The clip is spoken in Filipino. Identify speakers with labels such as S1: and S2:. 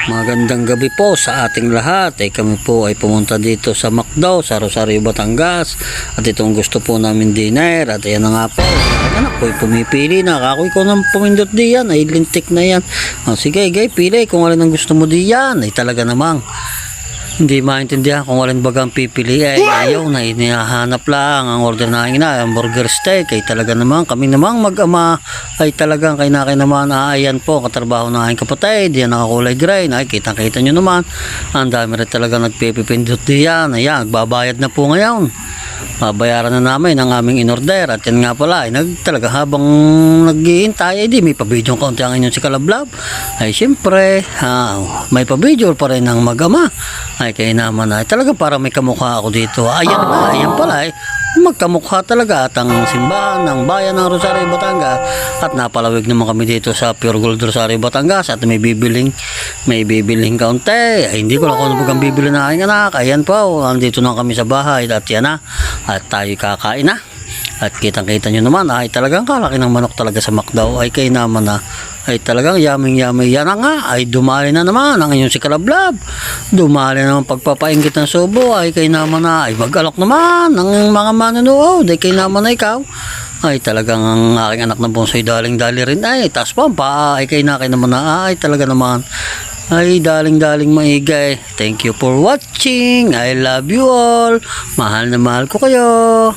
S1: Magandang gabi po sa ating lahat. Kami po ay pumunta dito sa McDo sa Rosario, Batangas. At itong gusto po namin dinner. At ayan na nga po. Anak ko ay pumipili na. Ako ko nang pumindot diyan. Ay lintik na yan. Sige gay, pili kung alin ang gusto mo diyan. Ay talaga namang hindi maintindihan kung alin bagang pipili. Ay ayaw na, inihahanap lang ang order na ang burger steak. Ay talaga naman kami namang mag-ama ay talagang kainakay naman. Ayan po katrabaho na aking kapatid, yan nakakulay gray. Ay kitang kita nyo naman, ang dami rin talaga nagpipindot diyan. Ayan, babayad na po ngayon, babayaran na namin ang aming inorder. At yan nga pala ay talaga habang naghihintay ay di may pabidyo kaunti ang inyong si Kalablab. Ay siyempre may pabidyo pa rin ang mag-ama. Ay kaya naman ay talaga para may kamukha ako dito. Ayan na, ayan pala ay magkamukha talaga at ang simbahan ng bayan ng Rosario, Batangas. At napalawig naman kami dito sa Pure Gold Rosario, Batangas. At may bibiling kaunti. Ay hindi ko lang kung ano bagang bibili na aking anak. Ayan po, andito na kami sa bahay. At yan na, at tayo kakain na. At kitang-kita nyo naman ay talagang kalaki ng manok talaga sa McDo. Ay kayo naman na ay talagang yaming-yaming. Yan na nga ay dumali na naman ang inyong si Kalablab. Dumali naman pagpapainggit ng subo. Ay kayo naman na ay mag-alok naman ng mga manunood. Ay kayo naman na ikaw ay talagang ang aking anak na bunsoy daling-dali rin ay taas pa ay kayo naman na ay talaga naman ay daling-daling maigay. Thank you for watching. I love you all. Mahal na mahal ko kayo.